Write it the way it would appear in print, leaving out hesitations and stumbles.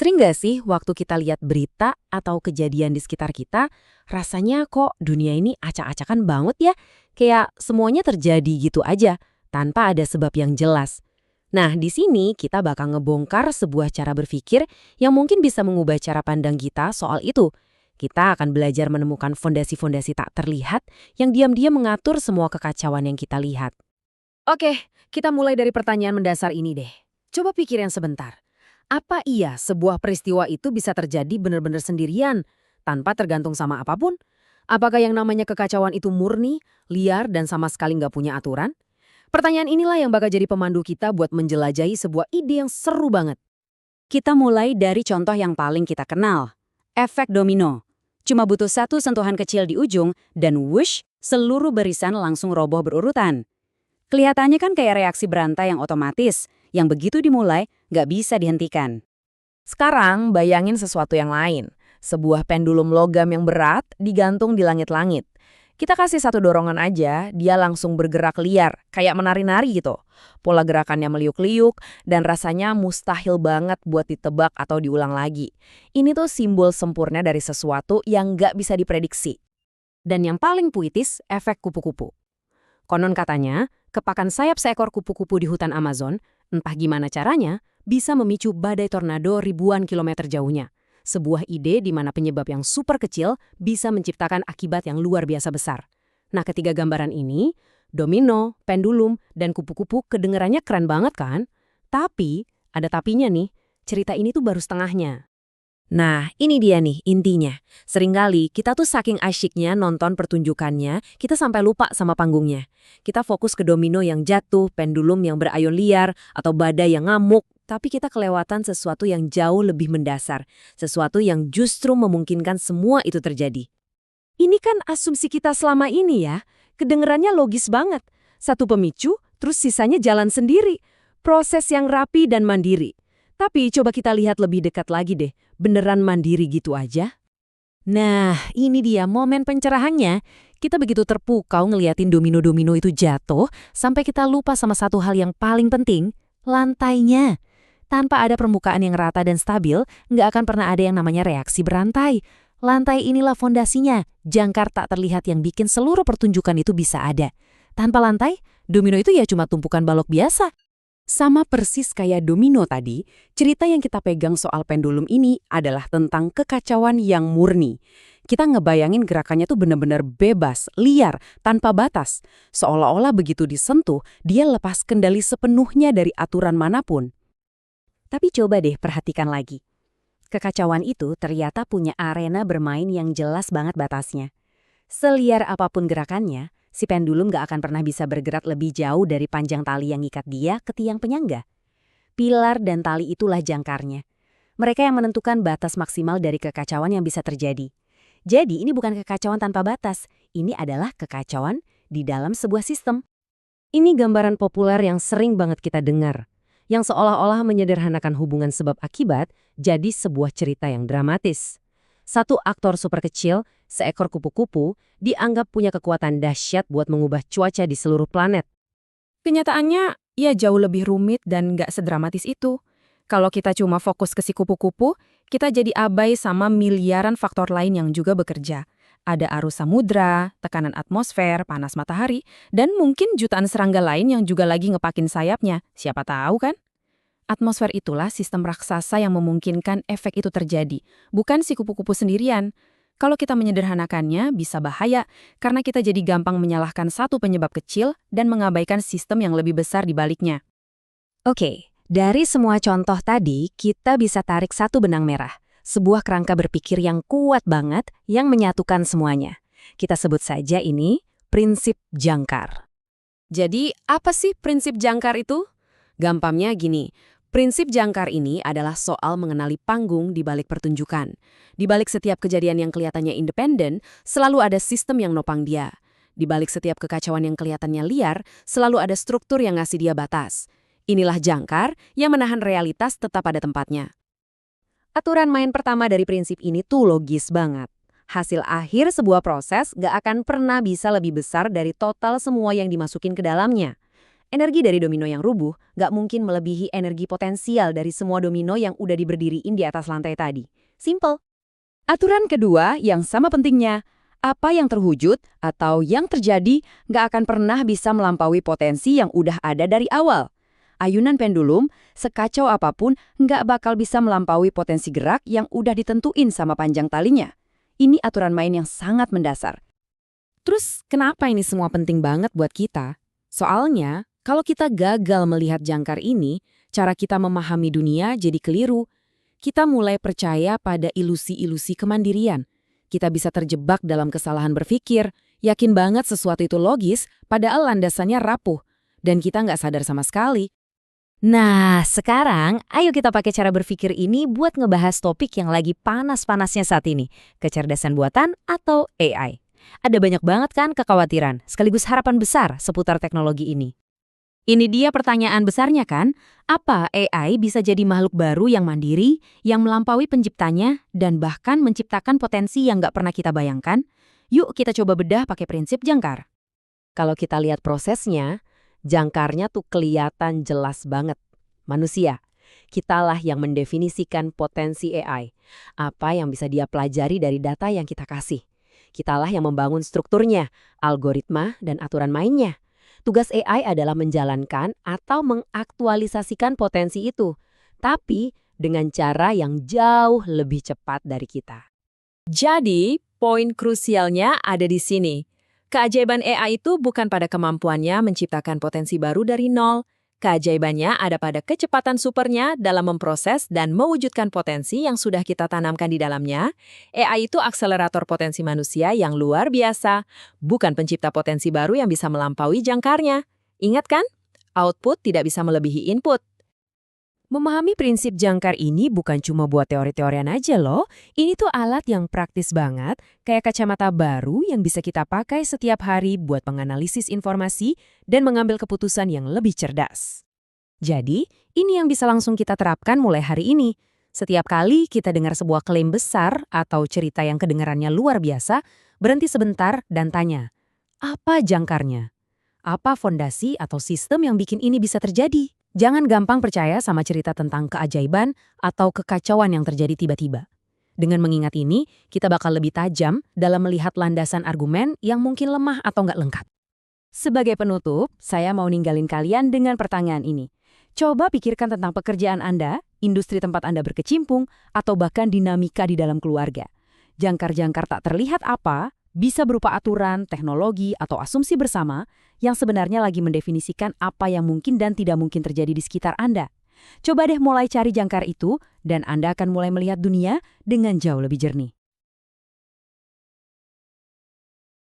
Sering nggak sih waktu kita lihat berita atau kejadian di sekitar kita, rasanya kok dunia ini acak-acakan banget ya? Kayak semuanya terjadi gitu aja, tanpa ada sebab yang jelas. Nah, di sini kita bakal ngebongkar sebuah cara berpikir yang mungkin bisa mengubah cara pandang kita soal itu. Kita akan belajar menemukan fondasi-fondasi tak terlihat yang diam-diam mengatur semua kekacauan yang kita lihat. Oke, kita mulai dari pertanyaan mendasar ini deh. Coba pikirin sebentar. Apa iya sebuah peristiwa itu bisa terjadi benar-benar sendirian, tanpa tergantung sama apapun? Apakah yang namanya kekacauan itu murni, liar, dan sama sekali nggak punya aturan? Pertanyaan inilah yang bakal jadi pemandu kita buat menjelajahi sebuah ide yang seru banget. Kita mulai dari contoh yang paling kita kenal, efek domino. Cuma butuh satu sentuhan kecil di ujung, dan whoosh, seluruh barisan langsung roboh berurutan. Kelihatannya kan kayak reaksi berantai yang otomatis, yang begitu dimulai, nggak bisa dihentikan. Sekarang bayangin sesuatu yang lain. Sebuah pendulum logam yang berat digantung di langit-langit. Kita kasih satu dorongan aja, dia langsung bergerak liar, kayak menari-nari gitu. Pola gerakannya meliuk-liuk, dan rasanya mustahil banget buat ditebak atau diulang lagi. Ini tuh simbol sempurna dari sesuatu yang nggak bisa diprediksi. Dan yang paling puitis, efek kupu-kupu. Konon katanya, kepakan sayap seekor kupu-kupu di hutan Amazon, entah gimana caranya, bisa memicu badai tornado ribuan kilometer jauhnya. Sebuah ide di mana penyebab yang super kecil bisa menciptakan akibat yang luar biasa besar. Nah, ketiga gambaran ini, domino, pendulum, dan kupu-kupu kedengerannya keren banget kan? Tapi, ada tapinya nih, cerita ini tuh baru setengahnya. Nah, ini dia nih intinya. Seringkali kita tuh saking asyiknya nonton pertunjukannya, kita sampai lupa sama panggungnya. Kita fokus ke domino yang jatuh, pendulum yang berayun liar, atau badai yang ngamuk, tapi kita kelewatan sesuatu yang jauh lebih mendasar. Sesuatu yang justru memungkinkan semua itu terjadi. Ini kan asumsi kita selama ini ya. Kedengerannya logis banget. Satu pemicu, terus sisanya jalan sendiri. Proses yang rapi dan mandiri. Tapi coba kita lihat lebih dekat lagi deh, beneran mandiri gitu aja? Nah, ini dia momen pencerahannya. Kita begitu terpukau ngeliatin domino-domino itu jatuh, sampai kita lupa sama satu hal yang paling penting, lantainya. Tanpa ada permukaan yang rata dan stabil, nggak akan pernah ada yang namanya reaksi berantai. Lantai inilah fondasinya, jangkar tak terlihat yang bikin seluruh pertunjukan itu bisa ada. Tanpa lantai, domino itu ya cuma tumpukan balok biasa. Sama persis kayak domino tadi, cerita yang kita pegang soal pendulum ini adalah tentang kekacauan yang murni. Kita ngebayangin gerakannya tuh benar-benar bebas, liar, tanpa batas. Seolah-olah begitu disentuh, dia lepas kendali sepenuhnya dari aturan manapun. Tapi coba deh perhatikan lagi. Kekacauan itu ternyata punya arena bermain yang jelas banget batasnya. Seliar apapun gerakannya, si pendulum gak akan pernah bisa bergerak lebih jauh dari panjang tali yang ngikat dia ke tiang penyangga. Pilar dan tali itulah jangkarnya. Mereka yang menentukan batas maksimal dari kekacauan yang bisa terjadi. Jadi ini bukan kekacauan tanpa batas, ini adalah kekacauan di dalam sebuah sistem. Ini gambaran populer yang sering banget kita dengar, yang seolah-olah menyederhanakan hubungan sebab akibat jadi sebuah cerita yang dramatis. Satu aktor super kecil, seekor kupu-kupu, dianggap punya kekuatan dahsyat buat mengubah cuaca di seluruh planet. Kenyataannya, ya jauh lebih rumit dan nggak sedramatis itu. Kalau kita cuma fokus ke si kupu-kupu, kita jadi abai sama miliaran faktor lain yang juga bekerja. Ada arus samudra, tekanan atmosfer, panas matahari, dan mungkin jutaan serangga lain yang juga lagi ngepakin sayapnya. Siapa tahu kan? Atmosfer itulah sistem raksasa yang memungkinkan efek itu terjadi, bukan si kupu-kupu sendirian. Kalau kita menyederhanakannya, bisa bahaya, karena kita jadi gampang menyalahkan satu penyebab kecil dan mengabaikan sistem yang lebih besar di baliknya. Oke, dari semua contoh tadi, kita bisa tarik satu benang merah. Sebuah kerangka berpikir yang kuat banget, yang menyatukan semuanya. Kita sebut saja ini prinsip jangkar. Jadi, apa sih prinsip jangkar itu? Gampangnya gini. Prinsip jangkar ini adalah soal mengenali panggung di balik pertunjukan. Di balik setiap kejadian yang kelihatannya independen, selalu ada sistem yang nopang dia. Di balik setiap kekacauan yang kelihatannya liar, selalu ada struktur yang ngasih dia batas. Inilah jangkar yang menahan realitas tetap pada tempatnya. Aturan main pertama dari prinsip ini tuh logis banget. Hasil akhir sebuah proses gak akan pernah bisa lebih besar dari total semua yang dimasukin ke dalamnya. Energi dari domino yang rubuh nggak mungkin melebihi energi potensial dari semua domino yang udah diberdiriin di atas lantai tadi. Simple. Aturan kedua yang sama pentingnya, apa yang terwujud atau yang terjadi nggak akan pernah bisa melampaui potensi yang udah ada dari awal. Ayunan pendulum, sekacau apapun, nggak bakal bisa melampaui potensi gerak yang udah ditentuin sama panjang talinya. Ini aturan main yang sangat mendasar. Terus kenapa ini semua penting banget buat kita? Soalnya, kalau kita gagal melihat jangkar ini, cara kita memahami dunia jadi keliru. Kita mulai percaya pada ilusi-ilusi kemandirian. Kita bisa terjebak dalam kesalahan berpikir, yakin banget sesuatu itu logis, padahal landasannya rapuh. Dan kita nggak sadar sama sekali. Nah, sekarang ayo kita pakai cara berpikir ini buat ngebahas topik yang lagi panas-panasnya saat ini, kecerdasan buatan atau AI. Ada banyak banget kan kekhawatiran, sekaligus harapan besar seputar teknologi ini. Ini dia pertanyaan besarnya kan, apa AI bisa jadi makhluk baru yang mandiri, yang melampaui penciptanya, dan bahkan menciptakan potensi yang nggak pernah kita bayangkan? Yuk kita coba bedah pakai prinsip jangkar. Kalau kita lihat prosesnya, jangkarnya tuh kelihatan jelas banget. Manusia, kitalah yang mendefinisikan potensi AI. Apa yang bisa dia pelajari dari data yang kita kasih. Kitalah yang membangun strukturnya, algoritma, dan aturan mainnya. Tugas AI adalah menjalankan atau mengaktualisasikan potensi itu, tapi dengan cara yang jauh lebih cepat dari kita. Jadi, poin krusialnya ada di sini. Keajaiban AI itu bukan pada kemampuannya menciptakan potensi baru dari nol. Keajaibannya ada pada kecepatan supernya dalam memproses dan mewujudkan potensi yang sudah kita tanamkan di dalamnya. AI itu akselerator potensi manusia yang luar biasa, bukan pencipta potensi baru yang bisa melampaui jangkarnya. Ingat kan? Output tidak bisa melebihi input. Memahami prinsip jangkar ini bukan cuma buat teori-teorian aja loh. Ini tuh alat yang praktis banget, kayak kacamata baru yang bisa kita pakai setiap hari buat menganalisis informasi dan mengambil keputusan yang lebih cerdas. Jadi, ini yang bisa langsung kita terapkan mulai hari ini. Setiap kali kita dengar sebuah klaim besar atau cerita yang kedengarannya luar biasa, berhenti sebentar dan tanya, apa jangkarnya? Apa fondasi atau sistem yang bikin ini bisa terjadi? Jangan gampang percaya sama cerita tentang keajaiban atau kekacauan yang terjadi tiba-tiba. Dengan mengingat ini, kita bakal lebih tajam dalam melihat landasan argumen yang mungkin lemah atau nggak lengkap. Sebagai penutup, saya mau ninggalin kalian dengan pertanyaan ini. Coba pikirkan tentang pekerjaan Anda, industri tempat Anda berkecimpung, atau bahkan dinamika di dalam keluarga. Jangkar-jangkar tak terlihat apa, bisa berupa aturan, teknologi, atau asumsi bersama yang sebenarnya lagi mendefinisikan apa yang mungkin dan tidak mungkin terjadi di sekitar Anda. Coba deh mulai cari jangkar itu, dan Anda akan mulai melihat dunia dengan jauh lebih jernih.